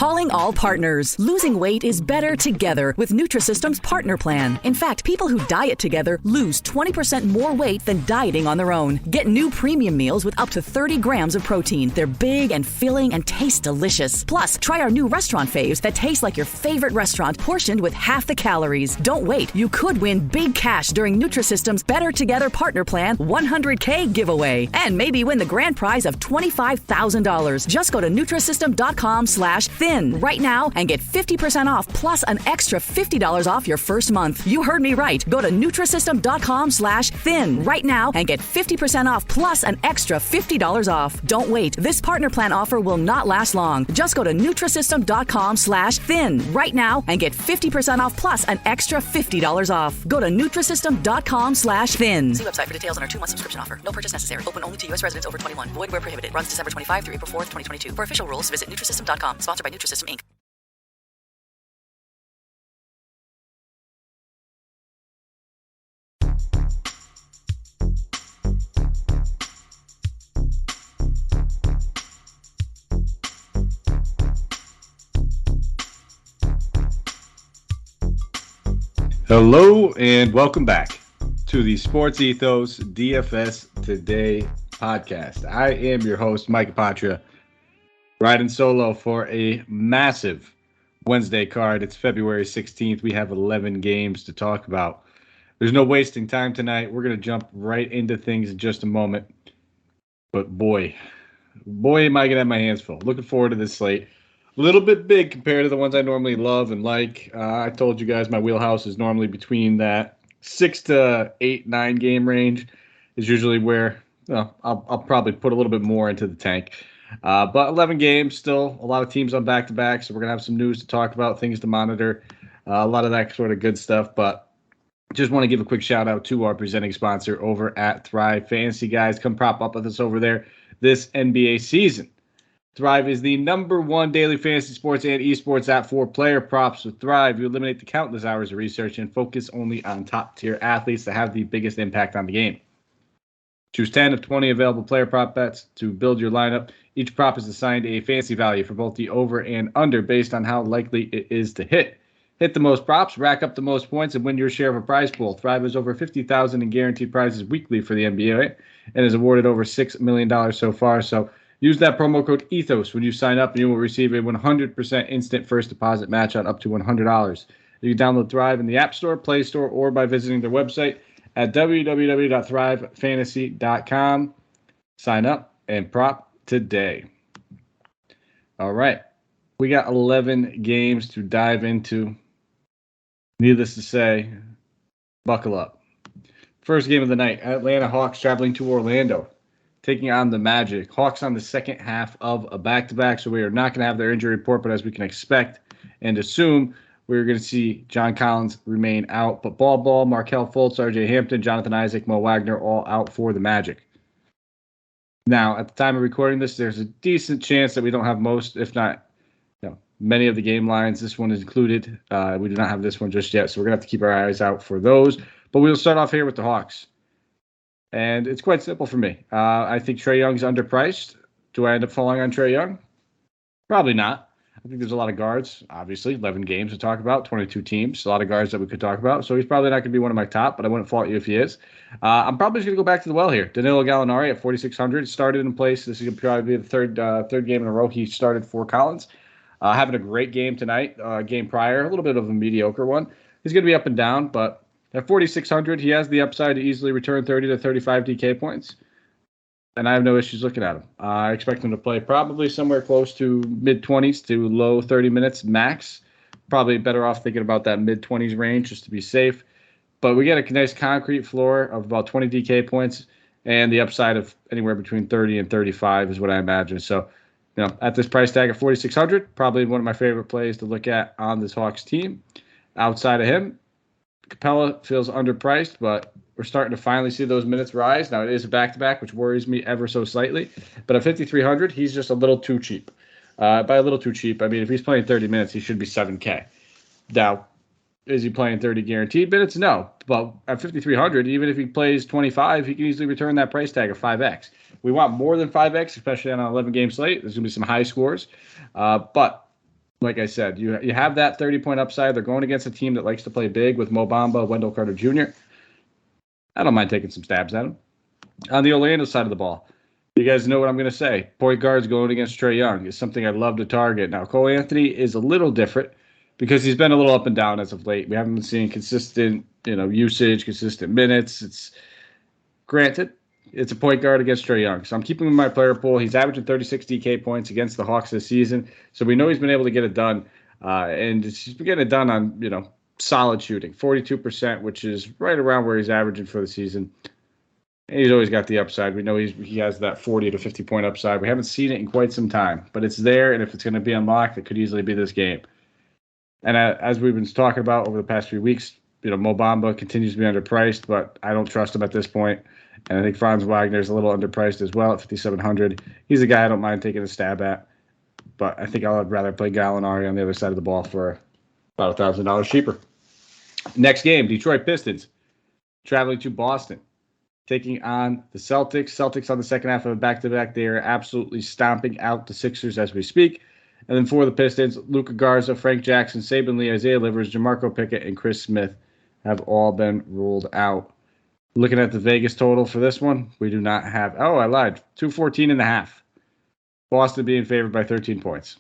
Calling all partners. Losing weight is better together with Nutrisystem's Partner Plan. In fact, people who diet together lose 20% more weight than dieting on their own. Get new premium meals with up to 30 grams of protein. They're big and filling and taste delicious. Plus, try our new restaurant faves that taste like your favorite restaurant, portioned with half the calories. Don't wait. You could win big cash during Nutrisystem's Better Together Partner Plan $100K giveaway. And maybe win the grand prize of $25,000. Just go to Nutrisystem.com/thin right now and get 50% off plus an extra $50 off your first month. You heard me right. Go to Nutrisystem.com/thin right now and get 50% off plus an extra $50 off. Don't wait. This Partner Plan offer will not last long. Just go to Nutrisystem.com/thin right now and get 50% off plus an extra $50 off. Go to Nutrisystem.com/thin. See website for details on our 2-month subscription offer. No purchase necessary. Open only to U.S. residents over 21. Void where prohibited. Runs December 25 through April 4th, 2022. For official rules, visit Nutrisystem.com. Sponsored by Nutrisystem, Inc. Hello and welcome back to the Sports Ethos DFS Today podcast. I am your host, Mike Apatria, riding solo for a massive Wednesday card. It's February 16th. We have 11 games to talk about. There's no wasting time tonight. We're going to jump right into things in just a moment. But boy, am I going to have my hands full. Looking forward to this slate. A little bit big compared to the ones I normally love and like. I told you guys my wheelhouse is normally between that 6 to 8, 9 game range is usually where I'll probably put a little bit more into the tank. But 11 games, still a lot of teams on back-to-back, so we're going to have some news to talk about, things to monitor, a lot of that sort of good stuff. But just want to give a quick shout-out to our presenting sponsor over at Thrive Fantasy. Guys, come prop up with us over there this NBA season. Thrive is the #1 daily fantasy sports and esports app for player props. With Thrive, you eliminate the countless hours of research and focus only on top-tier athletes that have the biggest impact on the game. Choose 10 of 20 available player prop bets to build your lineup. Each prop is assigned a fantasy value for both the over and under based on how likely it is to hit. Hit the most props, rack up the most points, and win your share of a prize pool. Thrive has over $50,000 in guaranteed prizes weekly for the NBA and has awarded over $6 million so far. So use that promo code ETHOS when you sign up, and you will receive a 100% instant first deposit match on up to $100. You can download Thrive in the App Store, Play Store, or by visiting their website at www.thrivefantasy.com. Sign up and prop today. All right. We got 11 games to dive into. Needless to say, buckle up. First game of the night, Atlanta Hawks traveling to Orlando, taking on the Magic. Hawks on the second half of a back-to-back, so we are not going to have their injury report, but as we can expect and assume, we're going to see John Collins remain out. But Ball, Markelle Fultz, RJ Hampton, Jonathan Isaac, Mo Wagner, all out for the Magic. Now, at the time of recording this, there's a decent chance that we don't have most, if not many of the game lines. This one is included. We do not have this one just yet, so we're going to have to keep our eyes out for those. But we'll start off here with the Hawks. And it's quite simple for me. I think Trae Young's underpriced. Do I end up falling on Trae Young? Probably not. I think there's a lot of guards, obviously. 11 games to talk about, 22 teams, a lot of guards that we could talk about. So he's probably not going to be one of my top, but I wouldn't fault you if he is. I'm probably just going to go back to the well here. Danilo Galinari at 4,600 started in place. This is going to probably be the third game in a row he started for Collins. Having a great game tonight, game prior, a little bit of a mediocre one. He's going to be up and down, but at 4,600, he has the upside to easily return 30 to 35 DK points, and I have no issues looking at him. I expect him to play probably somewhere close to mid-20s to low 30 minutes max. Probably better off thinking about that mid-20s range just to be safe. But we get a nice concrete floor of about 20 DK points, and the upside of anywhere between 30 and 35 is what I imagine. So, at this price tag of 4,600, probably one of my favorite plays to look at on this Hawks team. Outside of him, Capella feels underpriced, but we're starting to finally see those minutes rise. Now, it is a back-to-back, which worries me ever so slightly. But at 5,300, he's just a little too cheap. By a little too cheap, I mean, if he's playing 30 minutes, he should be 7K. Now, is he playing 30 guaranteed minutes? No. But at 5,300, even if he plays 25, he can easily return that price tag of 5X. We want more than 5X, especially on an 11-game slate. There's going to be some high scores. But like I said, you have that 30-point upside. They're going against a team that likes to play big with Mo Bamba, Wendell Carter Jr. I don't mind taking some stabs at him. On the Orlando side of the ball, you guys know what I'm going to say. Point guards going against Trae Young is something I'd love to target. Now, Cole Anthony is a little different because he's been a little up and down as of late. We haven't been seeing consistent, usage, consistent minutes. It's granted, it's a point guard against Trae Young. So I'm keeping him in my player pool. He's averaging 36 DK points against the Hawks this season. So we know he's been able to get it done. And he's been getting it done on, solid shooting, 42%, which is right around where he's averaging for the season. And he's always got the upside. We know he has that 40 to 50 point upside. We haven't seen it in quite some time, but it's there. And if it's going to be unlocked, it could easily be this game. And as we've been talking about over the past few weeks, Mo Bamba continues to be underpriced, but I don't trust him at this point. And I think Franz Wagner is a little underpriced as well at 5,700. He's a guy I don't mind taking a stab at, but I think I'd rather play Gallinari on the other side of the ball for about $1,000 cheaper. Next game, Detroit Pistons traveling to Boston, taking on the Celtics. Celtics on the second half of a back-to-back. They are absolutely stomping out the Sixers as we speak. And then for the Pistons, Luka Garza, Frank Jackson, Saban Lee, Isaiah Livers, Jamarco Pickett, and Chris Smith have all been ruled out. Looking at the Vegas total for this one, we do not have. Oh, I lied. 214.5. Boston being favored by 13 points.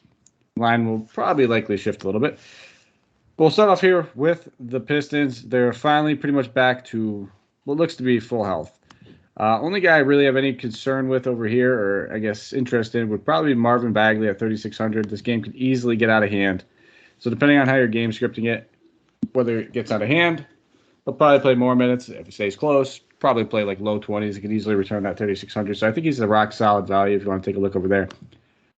Line will probably likely shift a little bit. We'll start off here with the Pistons. They're finally pretty much back to what looks to be full health. Only guy I really have any concern with over here, or I guess interest in, would probably be Marvin Bagley at 3,600. This game could easily get out of hand. So depending on how your game scripting it, whether it gets out of hand, he'll probably play more minutes. If he stays close, probably play like low 20s. He could easily return that 3,600. So I think he's a rock-solid value if you want to take a look over there.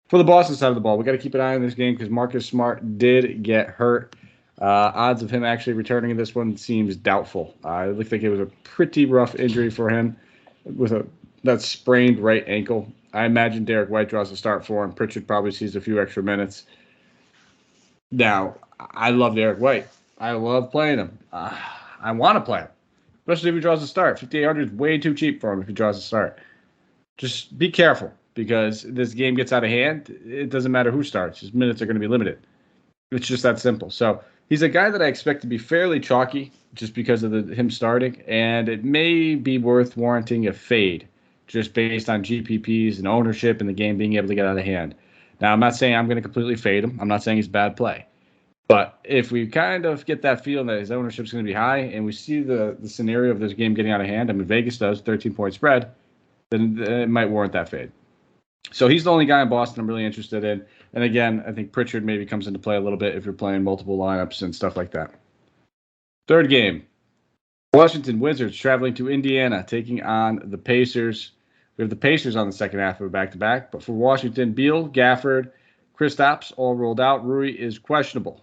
For the Boston side of the ball, we got to keep an eye on this game because Marcus Smart did get hurt. Odds of him actually returning in this one seems doubtful. It looked like it was a pretty rough injury for him with that sprained right ankle. I imagine Derek White draws a start for him. Pritchard probably sees a few extra minutes. Now, I love Derek White. I love playing him. I want to play him, especially if he draws a start. 5,800 is way too cheap for him if he draws a start. Just be careful because this game gets out of hand. It doesn't matter who starts. His minutes are going to be limited. It's just that simple. So he's a guy that I expect to be fairly chalky just because of him starting, and it may be worth warranting a fade just based on GPPs and ownership and the game being able to get out of hand. Now, I'm not saying I'm going to completely fade him. I'm not saying he's bad play. But if we kind of get that feeling that his ownership is going to be high and we see the scenario of this game getting out of hand, I mean, Vegas does, 13-point spread, then it might warrant that fade. So he's the only guy in Boston I'm really interested in. And again, I think Pritchard maybe comes into play a little bit if you're playing multiple lineups and stuff like that. Third game, Washington Wizards traveling to Indiana, taking on the Pacers. We have the Pacers on the second half of a back-to-back. But for Washington, Beal, Gafford, Kristaps all rolled out. Rui is questionable.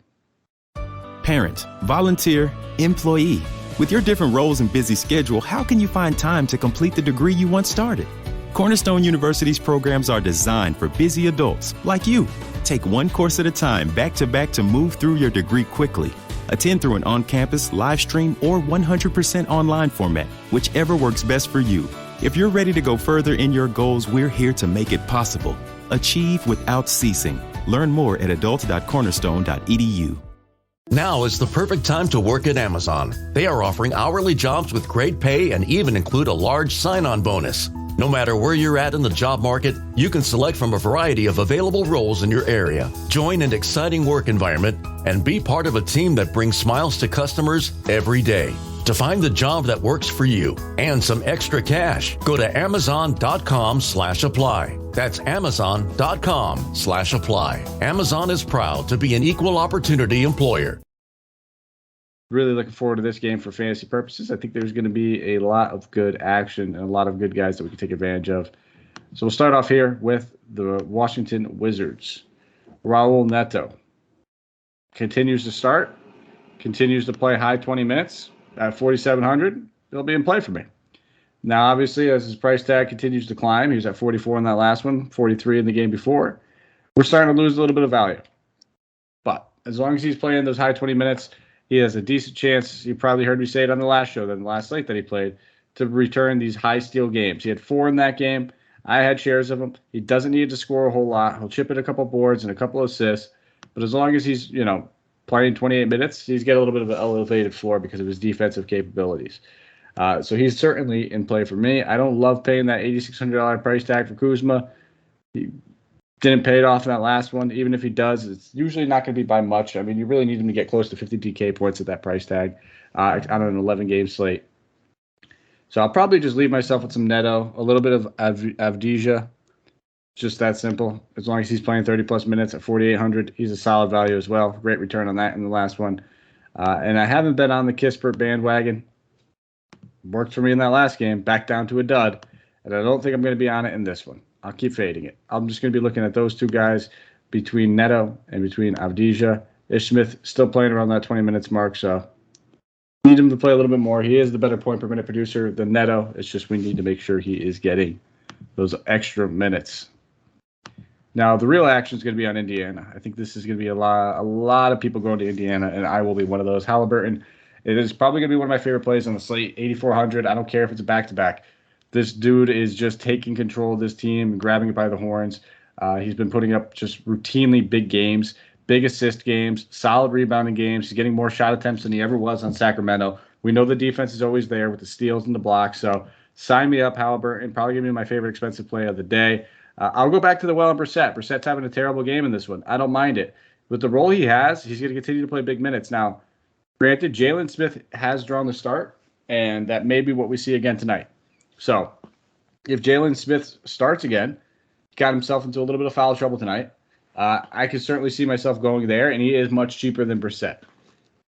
Parent, volunteer, employee. With your different roles and busy schedule, how can you find time to complete the degree you once started? Cornerstone University's programs are designed for busy adults like you. Take one course at a time, back-to-back, to move through your degree quickly. Attend through an on-campus, live stream, or 100% online format, whichever works best for you. If you're ready to go further in your goals, we're here to make it possible. Achieve without ceasing. Learn more at adult.cornerstone.edu. Now is the perfect time to work at Amazon. They are offering hourly jobs with great pay and even include a large sign-on bonus. No matter where you're at in the job market, you can select from a variety of available roles in your area. Join an exciting work environment and be part of a team that brings smiles to customers every day. To find the job that works for you and some extra cash, go to amazon.com/apply. That's amazon.com/apply. Amazon is proud to be an equal opportunity employer. Really looking forward to this game for fantasy purposes. I think there's going to be a lot of good action and a lot of good guys that we can take advantage of. So we'll start off here with the Washington Wizards. Raul Neto continues to start, continues to play high 20 minutes at 4,700. He'll be in play for me. Now, obviously, as his price tag continues to climb, he was at 44 in that last one, 43 in the game before. We're starting to lose a little bit of value. But as long as he's playing those high 20 minutes, he has a decent chance, you probably heard me say it on the last show, then the last slate that he played, to return these high steal games. He had 4 in that game. I had shares of him. He doesn't need to score a whole lot. He'll chip in a couple boards and a couple assists. But as long as he's, playing 28 minutes, he's got a little bit of an elevated floor because of his defensive capabilities. So he's certainly in play for me. I don't love paying that $8,600 price tag for Kuzma. He didn't pay it off in that last one. Even if he does, it's usually not going to be by much. I mean, you really need him to get close to 50 DK points at that price tag on an 11-game slate. So I'll probably just leave myself with some Neto, a little bit of Avdija. Just that simple. As long as he's playing 30-plus minutes at 4,800, he's a solid value as well. Great return on that in the last one. And I haven't been on the Kispert bandwagon. Worked for me in that last game, back down to a dud. And I don't think I'm going to be on it in this one. I'll keep fading it. I'm just going to be looking at those two guys between Neto and between Avdija. Ish Smith still playing around that 20 minutes mark, so need him to play a little bit more. He is the better point per minute producer than Neto. It's just we need to make sure he is getting those extra minutes. Now, the real action is going to be on Indiana. I think this is going to be a lot of people going to Indiana, and I will be one of those. Halliburton, it is probably going to be one of my favorite plays on the slate, 8,400. I don't care if it's a back-to-back. This dude is just taking control of this team and grabbing it by the horns. He's been putting up just routinely big games, big assist games, solid rebounding games. He's getting more shot attempts than he ever was on Sacramento. We know the defense is always there with the steals and the blocks, so sign me up, Halliburton. Probably going to be my favorite expensive play of the day. I'll go back to the well and Brissett. Brissett's having a terrible game in this one. I don't mind it. With the role he has, he's going to continue to play big minutes. Now, granted, Jalen Smith has drawn the start, and that may be what we see again tonight. So, if Jalen Smith starts again, got himself into a little bit of foul trouble tonight, I could certainly see myself going there, and he is much cheaper than Brissett.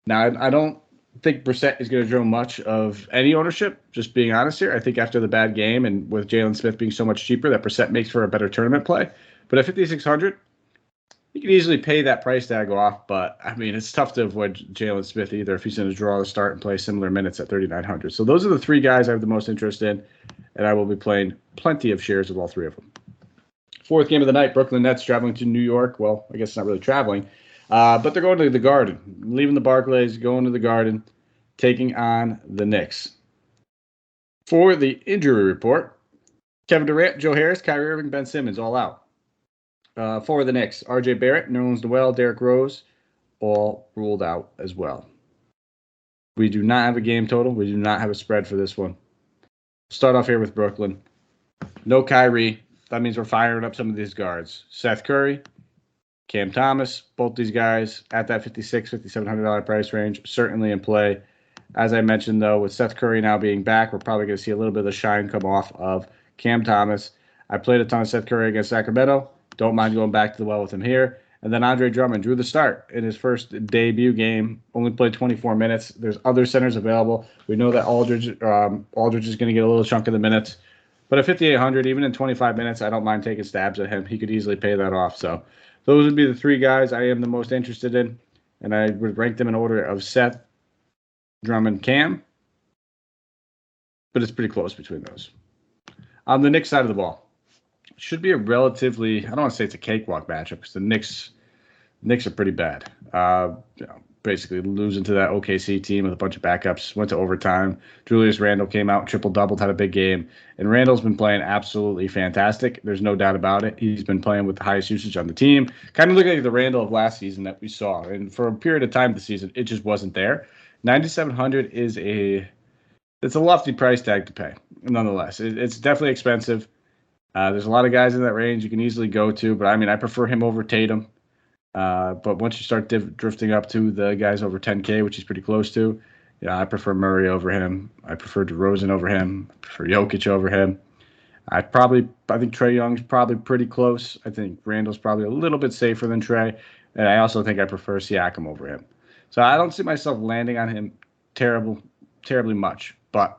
Now, I don't think Brissett is going to draw much of any ownership, just being honest here. I think after the bad game and with Jalen Smith being so much cheaper, that Brissett makes for a better tournament play. But at 5,600, you can easily pay that price tag off, but, I mean, it's tough to avoid Jalen Smith either if he's going to draw the start and play similar minutes at 3,900. So those are the three guys I have the most interest in, and I will be playing plenty of shares of all three of them. Fourth game of the night, Brooklyn Nets traveling to New York. Well, I guess it's not really traveling, but they're going to the Garden. Leaving the Barclays, going to the Garden, taking on the Knicks. For the injury report, Kevin Durant, Joe Harris, Kyrie Irving, Ben Simmons, all out. For the Knicks, R.J. Barrett, Nerlens Noel, Derrick Rose, all ruled out as well. We do not have a game total. We do not have a spread for this one. Start off here with Brooklyn. No Kyrie. That means we're firing up some of these guards. Seth Curry, Cam Thomas, both these guys at that $5,600, $5,700 price range, certainly in play. As I mentioned, though, with Seth Curry now being back, we're probably going to see a little bit of the shine come off of Cam Thomas. I played a ton of Seth Curry against Sacramento. Don't mind going back to the well with him here. And then Andre Drummond drew the start in his first debut game, only played 24 minutes. There's other centers available. We know that Aldridge is going to get a little chunk of the minutes. But at 5,800, even in 25 minutes, I don't mind taking stabs at him. He could easily pay that off. So those would be the three guys I am the most interested in. And I would rank them in order of Seth, Drummond, Cam. But it's pretty close between those. On the Knicks side of the ball, should be a relatively, I don't want to say it's a cakewalk matchup because the Knicks are pretty bad. Basically losing to that OKC team with a bunch of backups, went to overtime. Julius Randle came out, triple-doubled, had a big game. And Randle's been playing absolutely fantastic. There's no doubt about it. He's been playing with the highest usage on the team. Kind of looking like the Randle of last season that we saw. And for a period of time this season, it just wasn't there. 9,700 is it's a lofty price tag to pay, nonetheless. It's definitely expensive. There's a lot of guys in that range you can easily go to, but I mean, I prefer him over Tatum. But once you start drifting up to the guys over 10K, which he's pretty close to, I prefer Murray over him. I prefer DeRozan over him. I prefer Jokic over him. I think Trae Young's probably pretty close. I think Randall's probably a little bit safer than Trae. And I also think I prefer Siakam over him. So I don't see myself landing on him terribly much, but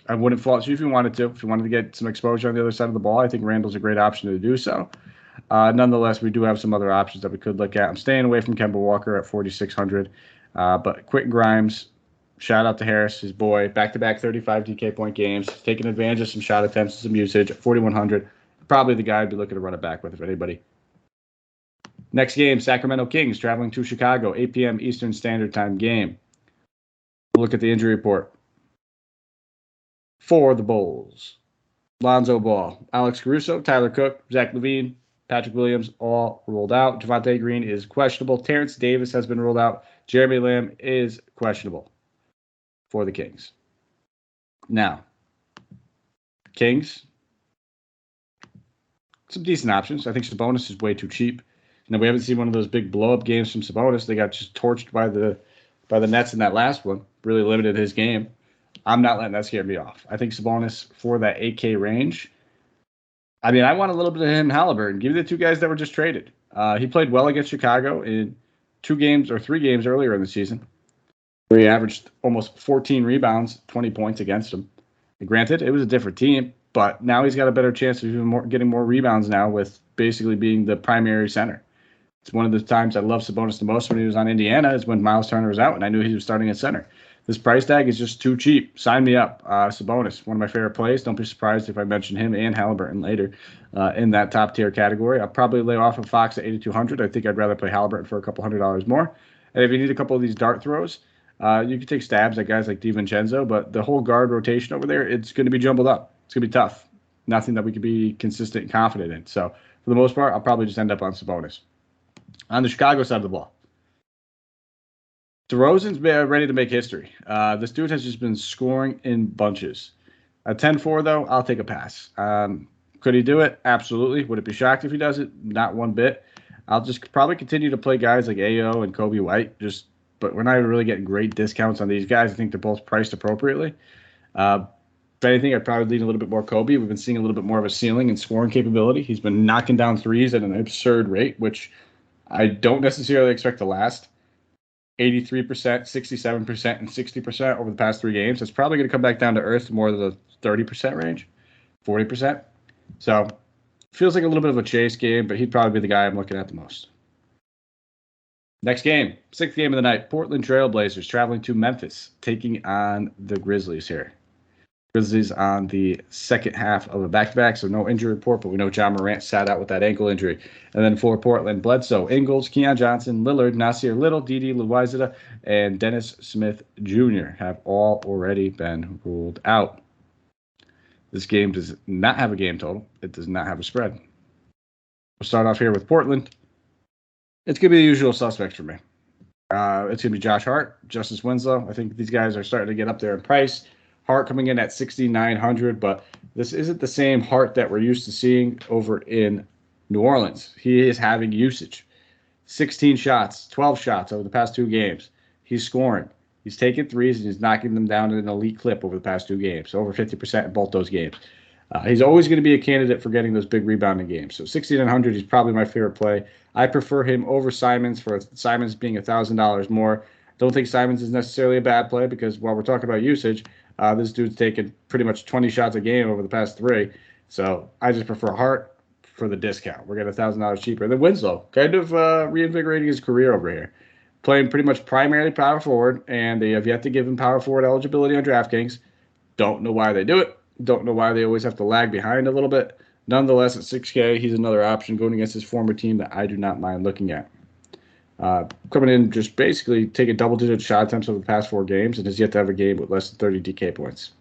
I wouldn't fault you if you wanted to. If you wanted to get some exposure on the other side of the ball, I think Randall's a great option to do so. Nonetheless, we do have some other options that we could look at. I'm staying away from Kemba Walker at 4,600. But Quinton Grimes, shout out to Harris, his boy, back-to-back 35 DK point games, taking advantage of some shot attempts and some usage at 4,100. Probably the guy I'd be looking to run it back with, if anybody. Next game, Sacramento Kings traveling to Chicago, 8 p.m. Eastern Standard Time game. We'll look at the injury report. For the Bulls, Lonzo Ball, Alex Caruso, Tyler Cook, Zach LaVine, Patrick Williams, all ruled out. Javonte Green is questionable. Terrence Davis has been ruled out. Jeremy Lamb is questionable for the Kings. Now, Kings, some decent options. I think Sabonis is way too cheap. We haven't seen one of those big blow-up games from Sabonis. They got just torched by the Nets in that last one. Really limited his game. I'm not letting that scare me off. I think Sabonis for that 8K range. I mean, I want a little bit of him and Halliburton. Give me the two guys that were just traded. He played well against Chicago in 2 games or 3 games earlier in the season, where he averaged almost 14 rebounds, 20 points against them. And granted, it was a different team, but now he's got a better chance of even getting more rebounds now with basically being the primary center. It's one of the times I love Sabonis the most when he was on Indiana is when Miles Turner was out, and I knew he was starting at center. This price tag is just too cheap. Sign me up. Sabonis, one of my favorite plays. Don't be surprised if I mention him and Halliburton later in that top tier category. I'll probably lay off of Fox at 8,200. I think I'd rather play Halliburton for a couple $100 more. And if you need a couple of these dart throws, you can take stabs at guys like DiVincenzo, but the whole guard rotation over there, it's going to be jumbled up. It's going to be tough. Nothing that we could be consistent and confident in. So for the most part, I'll probably just end up on Sabonis. On the Chicago side of the ball, DeRozan's ready to make history. This dude has just been scoring in bunches. At 10-4, though, I'll take a pass. Could he do it? Absolutely. Would it be shocked if he does it? Not one bit. I'll just probably continue to play guys like Ayo and Kobe White, but we're not really getting great discounts on these guys. I think they're both priced appropriately. If anything, I'd probably lean a little bit more Kobe. We've been seeing a little bit more of a ceiling and scoring capability. He's been knocking down threes at an absurd rate, which I don't necessarily expect to last. 83%, 67%, and 60% over the past 3 games. It's probably going to come back down to earth more than the 30% range, 40%. So feels like a little bit of a chase game, but he'd probably be the guy I'm looking at the most. Next game, 6th game of the night, Portland Trailblazers traveling to Memphis, taking on the Grizzlies here. Grizzlies on the second half of a back-to-back, so no injury report, but we know John Morant sat out with that ankle injury. And then for Portland, Bledsoe, Ingles, Keon Johnson, Lillard, Nasir Little, Didi Luizada, and Dennis Smith Jr. have all already been ruled out. This game does not have a game total. It does not have a spread. We'll start off here with Portland. It's going to be the usual suspects for me. It's going to be Josh Hart, Justice Winslow. I think these guys are starting to get up there in price. Hart coming in at 6,900, but this isn't the same Hart that we're used to seeing over in New Orleans. He is having usage. 16 shots, 12 shots over the past 2 games. He's scoring. He's taking threes, and he's knocking them down at an elite clip over the past 2 games, over 50% in both those games. He's always going to be a candidate for getting those big rebounding games. So 6,900, he's probably my favorite play. I prefer him over Simons, for Simons being $1,000 more. Don't think Simons is necessarily a bad play because while we're talking about usage, this dude's taken pretty much 20 shots a game over the past 3. So I just prefer Hart for the discount. We're getting $1,000 cheaper. Then Winslow, kind of reinvigorating his career over here. Playing pretty much primarily power forward, and they have yet to give him power forward eligibility on DraftKings. Don't know why they do it. Don't know why they always have to lag behind a little bit. Nonetheless, at 6K, he's another option going against his former team that I do not mind looking at. Coming in, just basically taking double-digit shot attempts over the past 4 games and has yet to have a game with less than 30 DK points.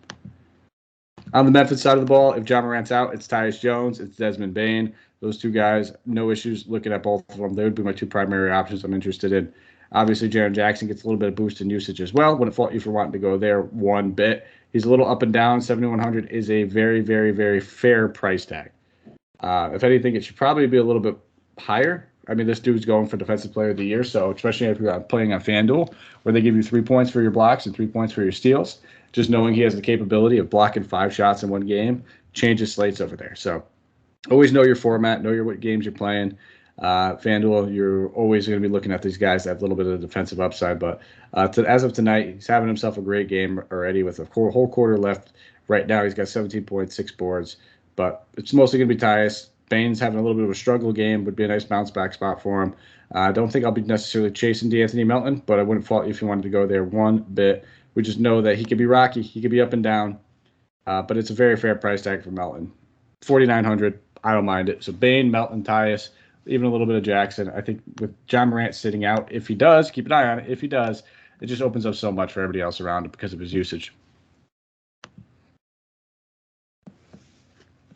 On the Memphis side of the ball, if John Morant's out, it's Tyus Jones, it's Desmond Bane. Those 2 guys, no issues looking at both of them. They would be my 2 primary options I'm interested in. Obviously, Jaren Jackson gets a little bit of boost in usage as well. Wouldn't fault you for wanting to go there one bit. He's a little up and down. 7,100 is a very, very, very fair price tag. If anything, it should probably be a little bit higher. I mean, this dude's going for Defensive Player of the Year, so especially if you're playing on FanDuel, where they give you 3 points for your blocks and 3 points for your steals, just knowing he has the capability of blocking 5 shots in one game changes slates over there. So always know your format, know what games you're playing. FanDuel, you're always going to be looking at these guys that have a little bit of defensive upside. But as of tonight, he's having himself a great game already with a whole quarter left. Right now, he's got 17.6 boards. But it's mostly going to be Tyus. Bane's having a little bit of a struggle game. Would be a nice bounce-back spot for him. I don't think I'll be necessarily chasing DeAnthony Melton, but I wouldn't fault you if you wanted to go there one bit. We just know that he could be rocky. He could be up and down. But it's a very fair price tag for Melton. 4,900, I don't mind it. So Bane, Melton, Tyus, even a little bit of Jackson. I think with John Morant sitting out, if he does, keep an eye on it. If he does, it just opens up so much for everybody else around it because of his usage.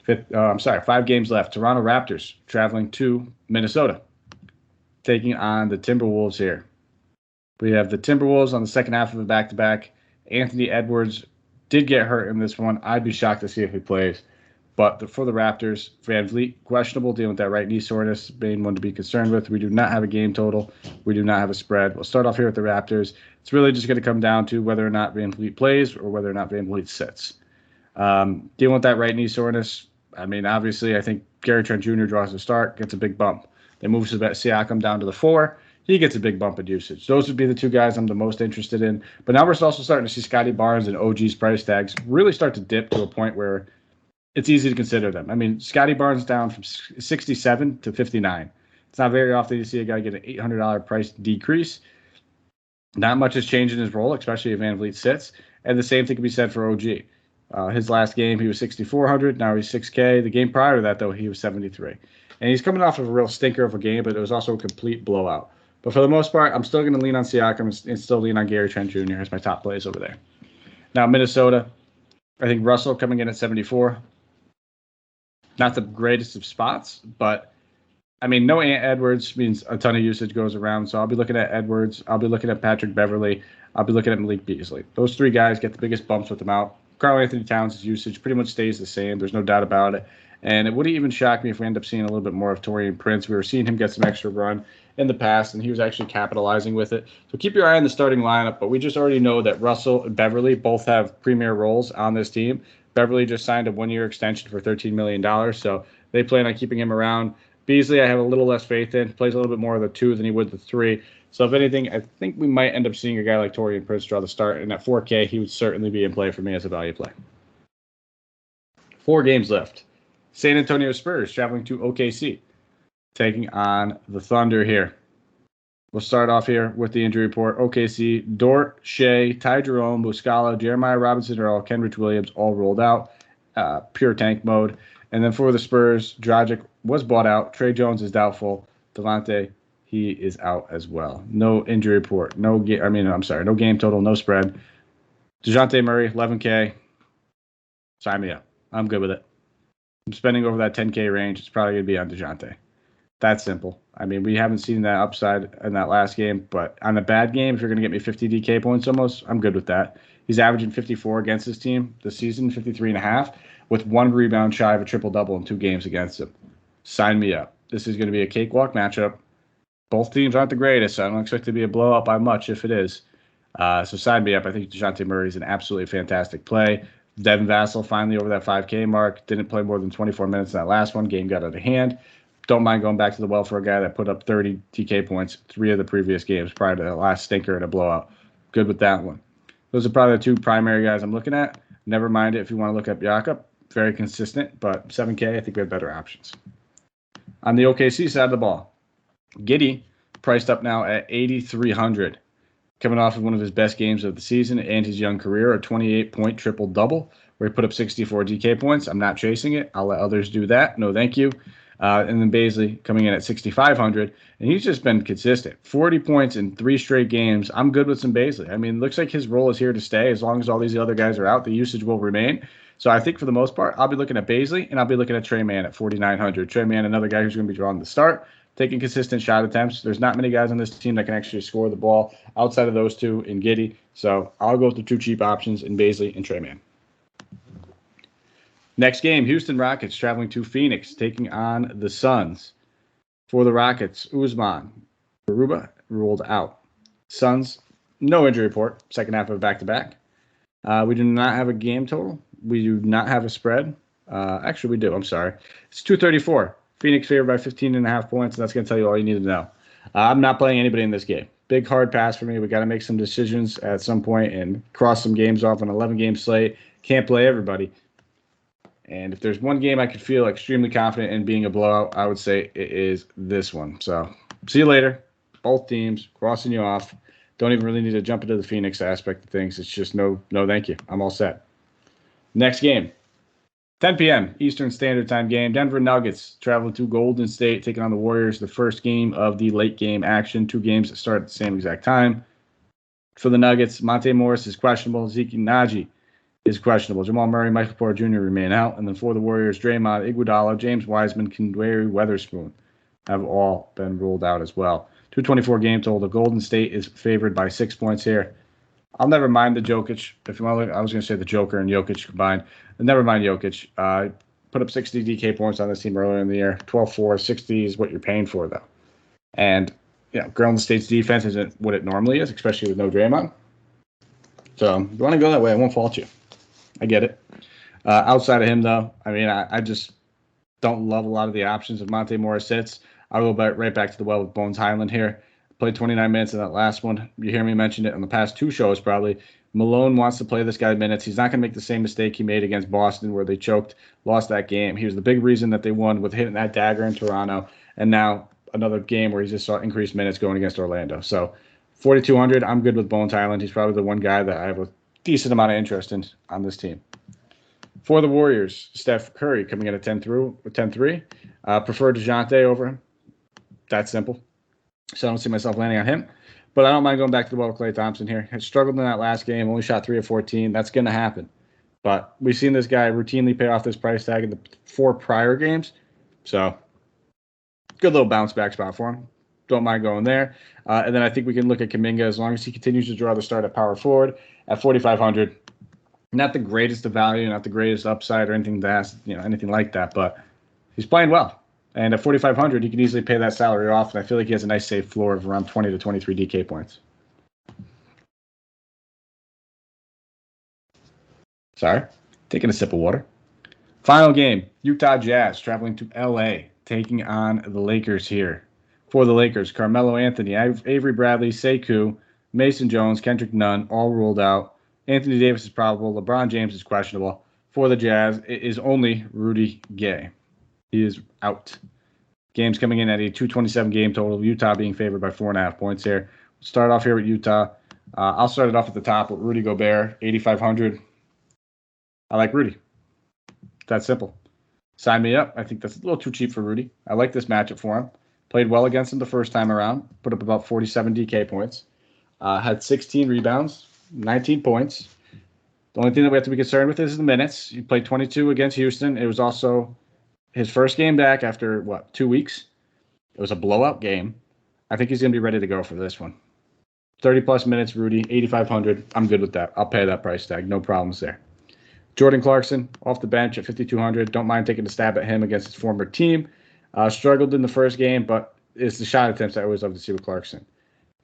5 games left. Toronto Raptors traveling to Minnesota, taking on the Timberwolves here. We have the Timberwolves on the second half of a back-to-back. Anthony Edwards did get hurt in this one. I'd be shocked to see if he plays. But for the Raptors, Van Vliet, questionable, dealing with that right knee soreness, main one to be concerned with. We do not have a game total. We do not have a spread. We'll start off here with the Raptors. It's really just going to come down to whether or not Van Vliet plays or whether or not Van Vliet sits. Dealing with that right knee soreness, I mean, obviously, I think Gary Trent Jr. draws a start, gets a big bump. Then moves Siakam down to the 4. He gets a big bump in usage. Those would be the 2 guys I'm the most interested in. But now we're also starting to see Scotty Barnes and OG's price tags really start to dip to a point where it's easy to consider them. I mean, Scotty Barnes down from 67 to 59. It's not very often you see a guy get an $800 price decrease. Not much has changed in his role, especially if Van Vliet sits. And the same thing can be said for OG. His last game, he was 6,400. Now he's 6K. The game prior to that, though, he was 73. And he's coming off of a real stinker of a game, but it was also a complete blowout. But for the most part, I'm still going to lean on Siakam and still lean on Gary Trent Jr. as my top plays over there. Now, Minnesota, I think Russell coming in at 74. Not the greatest of spots, but, I mean, no Ant Edwards means a ton of usage goes around. So I'll be looking at Edwards. I'll be looking at Patrick Beverley. I'll be looking at Malik Beasley. Those 3 guys get the biggest bumps with them out. Karl Anthony Towns' usage pretty much stays the same. There's no doubt about it. And it wouldn't even shock me if we end up seeing a little bit more of Taurean Prince. We were seeing him get some extra run in the past, and he was actually capitalizing with it. So keep your eye on the starting lineup, but we just already know that Russell and Beverley both have premier roles on this team. Beverley just signed a 1-year extension for $13 million, so they plan on keeping him around. Beasley, I have a little less faith in. Plays a little bit more of the 2 than he would the 3. So if anything, I think we might end up seeing a guy like Taurean Prince draw the start, and at 4K, he would certainly be in play for me as a value play. 4 games left. San Antonio Spurs traveling to OKC, taking on the Thunder here. We'll start off here with the injury report. OKC, Dort, Shea, Ty Jerome, Muscala, Jeremiah Robinson-Earl, Kenrich Williams all rolled out. Pure tank mode. And then for the Spurs, Dragic was bought out. Trey Jones is doubtful. Delonte, he is out as well. No injury report. No game total, no spread. DeJounte Murray, 11K. Sign me up. I'm good with it. I'm spending over that 10K range. It's probably going to be on DeJounte. That's simple. I mean, we haven't seen that upside in that last game, but on a bad game, if you're going to get me 50 DK points almost, I'm good with that. He's averaging 54 against his team this season, 53.5, with 1 rebound shy of a triple-double in 2 games against him. Sign me up. This is going to be a cakewalk matchup. Both teams aren't the greatest, so I don't expect it to be a blowout by much if it is. So sign me up. I think DeJounte Murray is an absolutely fantastic play. Devin Vassell finally over that 5K mark. Didn't play more than 24 minutes in that last one. Game got out of hand. Don't mind going back to the well for a guy that put up 30 TK points 3 of the previous games prior to the last stinker and a blowout. Good with that one. Those are probably the 2 primary guys I'm looking at. Never mind it if you want to look up Jakob. Very consistent, but 7K, I think we have better options. On the OKC side of the ball, Giddey priced up now at 8,300. Coming off of one of his best games of the season and his young career, a 28-point triple-double where he put up 64 DK points. I'm not chasing it. I'll let others do that. No, thank you. And then Bazley coming in at 6,500, and he's just been consistent. 40 points in 3 straight games. I'm good with some Bazley. I mean, it looks like his role is here to stay. As long as all these other guys are out, the usage will remain. So I think for the most part, I'll be looking at Bazley, and I'll be looking at Trey Mann at 4,900. Trey Mann, another guy who's going to be drawing the start, taking consistent shot attempts. There's not many guys on this team that can actually score the ball outside of those 2 in Giddey. So I'll go with the 2 cheap options in Bazley and Trey Mann. Next game, Houston Rockets traveling to Phoenix, taking on the Suns. For the Rockets, Usman Garuba ruled out. Suns, no injury report, second half of back-to-back. We do not have a game total. We do not have a spread. Actually, we do. I'm sorry. It's 234. Phoenix favored by 15.5 points, and that's going to tell you all you need to know. I'm not playing anybody in this game. Big hard pass for me. We got to make some decisions at some point and cross some games off an 11-game slate. Can't play everybody. And if there's one game I could feel extremely confident in being a blowout, I would say it is this one. So see you later. Both teams crossing you off. Don't even really need to jump into the Phoenix aspect of things. It's just no thank you. I'm all set. Next game, 10 p.m. Eastern Standard Time game. Denver Nuggets traveling to Golden State, taking on the Warriors. The first game of the late game action. 2 games that start at the same exact time. For the Nuggets, Monte Morris is questionable. Zeke Naji is questionable. Jamal Murray, Michael Porter Jr. remain out. And then for the Warriors, Draymond, Iguodala, James Wiseman, Kendry Weatherspoon have all been ruled out as well. 224 game total. The Golden State is favored by 6 points here. I'll never mind the Jokic. If you want, I was going to say the Joker and Jokic combined. Never mind Jokic. Put up 60 DK points on this team earlier in the year. 12-4, 60 is what you're paying for, though. And, Golden State's defense isn't what it normally is, especially with no Draymond. So if you want to go that way, I won't fault you. I get it. Outside of him, though, I just don't love a lot of the options. If Monte Morris sits, I'll go right back to the well with Bones Highland here. Played 29 minutes in that last one. You hear me mention it on the past 2 shows probably. Malone wants to play this guy minutes. He's not going to make the same mistake he made against Boston where they lost that game. He was the big reason that they won with hitting that dagger in Toronto. And now another game where he just saw increased minutes going against Orlando. So 4,200, I'm good with Bones Highland. He's probably the one guy that I have a decent amount of interest in on this team. For the Warriors, Steph Curry coming in at 10-3. Prefer DeJounte over him. That's simple. So I don't see myself landing on him. But I don't mind going back to the well with Klay Thompson here. He struggled in that last game, only shot 3 of 14. That's going to happen. But we've seen this guy routinely pay off this price tag in the 4 prior games. So good little bounce back spot for him. Don't mind going there. And then I think we can look at Kuminga as long as he continues to draw the start at power forward at 4,500. Not the greatest of value, not the greatest upside or anything anything like that, but he's playing well. And at 4,500, you can easily pay that salary off, and I feel like he has a nice safe floor of around 20 to 23 DK points. Sorry, taking a sip of water. Final game, Utah Jazz traveling to LA, taking on the Lakers here. For the Lakers, Carmelo Anthony, Avery Bradley, Sekou, Mason Jones, Kendrick Nunn, all ruled out. Anthony Davis is probable. LeBron James is questionable. For the Jazz, it is only Rudy Gay. He is out. Games coming in at a 227 game total. Utah being favored by 4.5 points here. Start off here with Utah. I'll start it off at the top with Rudy Gobert, 8,500. I like Rudy. That's simple. Sign me up. I think that's a little too cheap for Rudy. I like this matchup for him. Played well against him the first time around. Put up about 47 DK points. Had 16 rebounds, 19 points. The only thing that we have to be concerned with is the minutes. He played 22 against Houston. It was also his first game back after, 2 weeks? It was a blowout game. I think he's going to be ready to go for this one. 30-plus minutes, Rudy, 8,500. I'm good with that. I'll pay that price tag. No problems there. Jordan Clarkson, off the bench at 5,200. Don't mind taking a stab at him against his former team. Struggled in the first game, but it's the shot attempts I always love to see with Clarkson.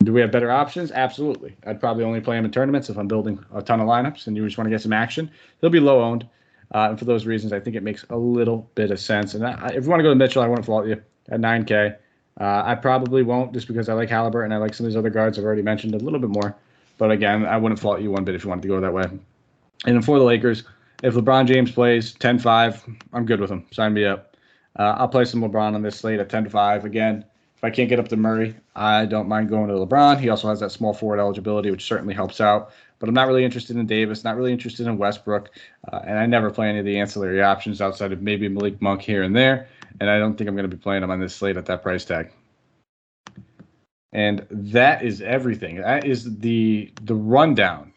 Do we have better options? Absolutely. I'd probably only play him in tournaments if I'm building a ton of lineups and you just want to get some action. He'll be low-owned. And for those reasons, I think it makes a little bit of sense. And if you want to go to Mitchell, I wouldn't fault you at 9K. I probably won't just because I like Halliburton. I like some of these other guards I've already mentioned a little bit more. But again, I wouldn't fault you one bit if you wanted to go that way. And then for the Lakers, if LeBron James plays 10-5, I'm good with him. Sign me up. I'll play some LeBron on this slate at 10-5. Again, if I can't get up to Murray, I don't mind going to LeBron. He also has that small forward eligibility, which certainly helps out. But I'm not really interested in Davis, not really interested in Westbrook, and I never play any of the ancillary options outside of maybe Malik Monk here and there, and I don't think I'm going to be playing him on this slate at that price tag. And that is everything. That is the rundown.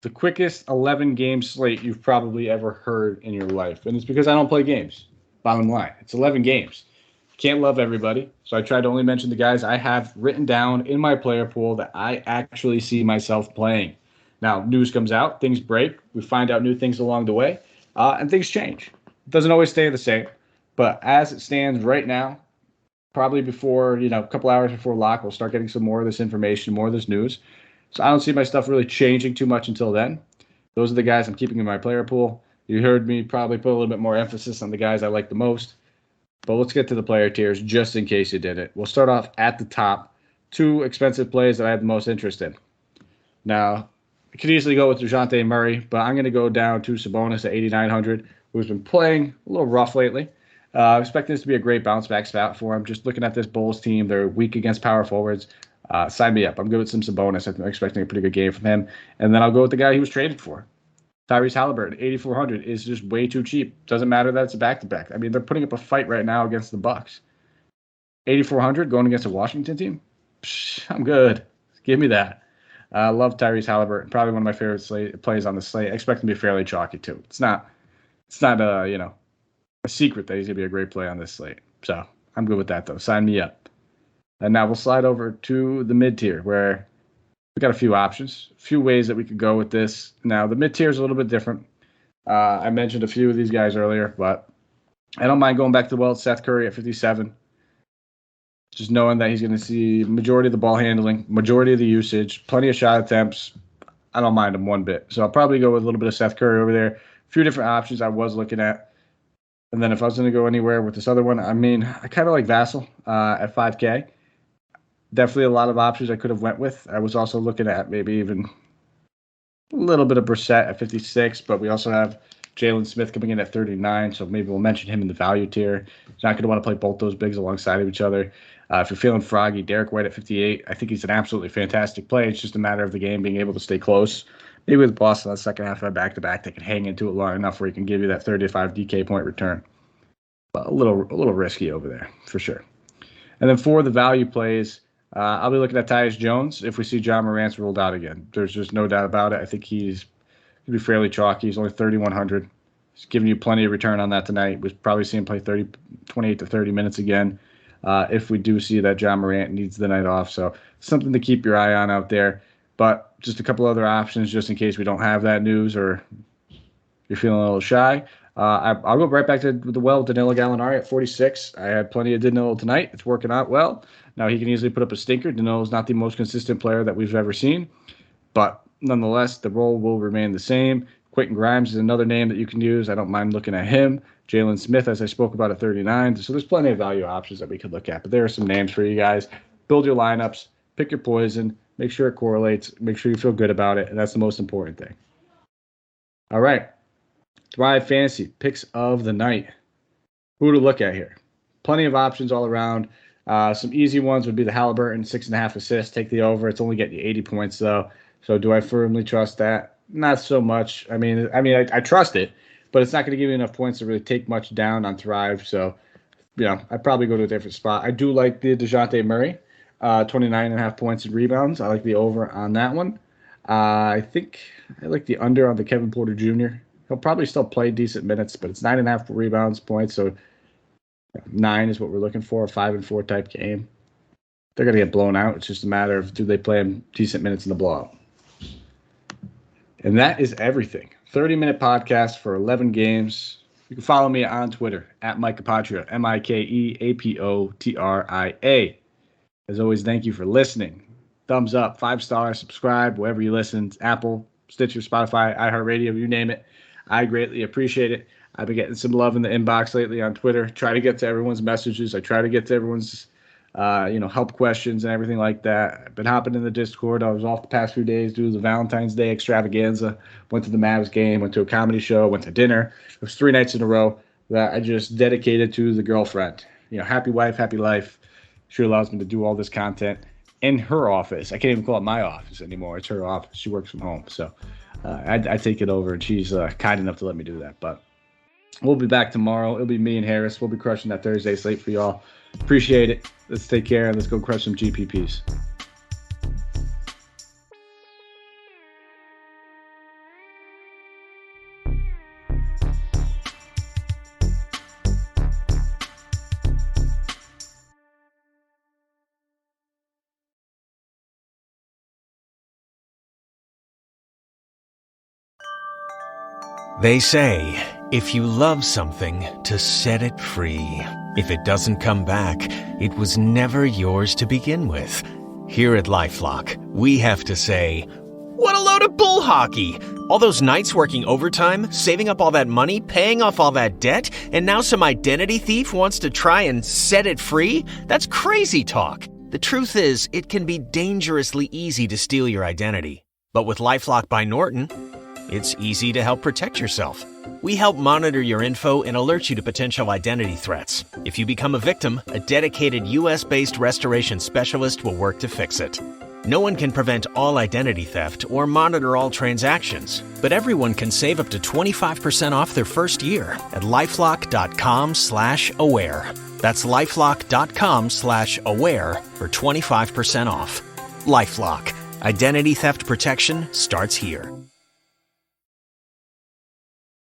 The quickest 11-game slate you've probably ever heard in your life, and it's because I don't play games. Bottom line, it's 11 games. Can't love everybody, so I try to only mention the guys I have written down in my player pool that I actually see myself playing. Now, news comes out, things break, we find out new things along the way, and things change. It doesn't always stay the same, but as it stands right now, probably before, a couple hours before lock, we'll start getting some more of this information, more of this news. So I don't see my stuff really changing too much until then. Those are the guys I'm keeping in my player pool. You heard me probably put a little bit more emphasis on the guys I like the most. But let's get to the player tiers just in case you did it. We'll start off at the top. 2 expensive plays that I have the most interest in. Now, I could easily go with DeJounte Murray, but I'm going to go down to Sabonis at 8,900, who's been playing a little rough lately. Expecting this to be a great bounce-back spot for him. Just looking at this Bulls team, they're weak against power forwards. Sign me up. I'm good with some Sabonis. I'm expecting a pretty good game from him. And then I'll go with the guy he was traded for. Tyreese Halliburton, 8,400 is just way too cheap. Doesn't matter that it's a back-to-back. I mean, they're putting up a fight right now against the Bucks. 8,400 going against a Washington team? Psh, I'm good. Give me that. I love Tyreese Halliburton, probably one of my favorite plays on the slate. I expect him to be fairly chalky too. It's not a secret that he's going to be a great play on this slate. So I'm good with that, though. Sign me up. And now we'll slide over to the mid-tier, where we got a few options, a few ways that we could go with this. Now, the mid-tier is a little bit different. I mentioned a few of these guys earlier, but I don't mind going back to the well. Seth Curry at 57. Just knowing that he's going to see majority of the ball handling, majority of the usage, plenty of shot attempts. I don't mind him one bit. So I'll probably go with a little bit of Seth Curry over there. A few different options I was looking at. And then if I was going to go anywhere with this other one, I mean, I kind of like Vassell at 5K. Definitely a lot of options I could have went with. I was also looking at maybe even a little bit of Brissett at 56, but we also have Jalen Smith coming in at 39, so maybe we'll mention him in the value tier. He's not going to want to play both those bigs alongside of each other. If you're feeling froggy, Derek White at 58, I think he's an absolutely fantastic play. It's just a matter of the game being able to stay close. Maybe with Boston on the second half of a back-to-back, they can hang into it long enough where he can give you that 35 DK point return. But a little risky over there, for sure. And then for the value plays, I'll be looking at Tyus Jones if we see John Morant's ruled out again. There's just no doubt about it. I think he's going to be fairly chalky. He's only 3,100. He's giving you plenty of return on that tonight. We'll probably see him play 28 to 30 minutes again if we do see that John Morant needs the night off. So something to keep your eye on out there. But just a couple other options just in case we don't have that news or you're feeling a little shy. I'll go right back to the well, Danilo Galinari at 46. I had plenty of Danilo tonight. It's working out well. Now he can easily put up a stinker. Danilo's not the most consistent player that we've ever seen. But nonetheless, the role will remain the same. Quinton Grimes is another name that you can use. I don't mind looking at him. Jalen Smith, as I spoke about, at 39. So there's plenty of value options that we could look at. But there are some names for you guys. Build your lineups. Pick your poison. Make sure it correlates. Make sure you feel good about it. And that's the most important thing. All right. Thrive Fantasy, picks of the night. Who to look at here? Plenty of options all around. Some easy ones would be the Halliburton, 6.5 assists. Take the over. It's only getting you 80 points, though. So do I firmly trust that? Not so much. I mean, I trust it, but it's not going to give you enough points to really take much down on Thrive. So, I'd probably go to a different spot. I do like the DeJounte Murray, 29.5 points and rebounds. I like the over on that one. I think I like the under on the Kevin Porter Jr. He'll probably still play decent minutes, but it's 9.5 rebounds points. So 9 is what we're looking for, a 5-4 type game. They're going to get blown out. It's just a matter of do they play him decent minutes in the blowout. And that is everything. 30-minute podcast for 11 games. You can follow me on Twitter at Mike Apotria, MikeApotria. As always, thank you for listening. Thumbs up, 5-star, subscribe, wherever you listen. Apple, Stitcher, Spotify, iHeartRadio, you name it. I greatly appreciate it. I've been getting some love in the inbox lately on Twitter. Try to get to everyone's messages. I try to get to everyone's help questions and everything like that. I've been hopping in the Discord. I was off the past few days due to the Valentine's Day extravaganza. Went to the Mavs game, went to a comedy show, went to dinner. It was 3 nights in a row that I just dedicated to the girlfriend. Happy wife, happy life. She allows me to do all this content in her office. I can't even call it my office anymore. It's her office. She works from home. So I take it over, and she's kind enough to let me do that. But we'll be back tomorrow. It'll be me and Harris. We'll be crushing that Thursday slate for y'all. Appreciate it. Let's take care and let's go crush some GPPs. They say, if you love something, to set it free. If it doesn't come back, it was never yours to begin with. Here at LifeLock, we have to say, what a load of bull hockey! All those nights working overtime, saving up all that money, paying off all that debt, and now some identity thief wants to try and set it free? That's crazy talk. The truth is, it can be dangerously easy to steal your identity. But with LifeLock by Norton, it's easy to help protect yourself. We help monitor your info and alert you to potential identity threats. If you become a victim, a dedicated U.S.-based restoration specialist will work to fix it. No one can prevent all identity theft or monitor all transactions, but everyone can save up to 25% off their first year at LifeLock.com/aware. That's LifeLock.com/aware for 25% off. LifeLock, Identity theft protection starts here.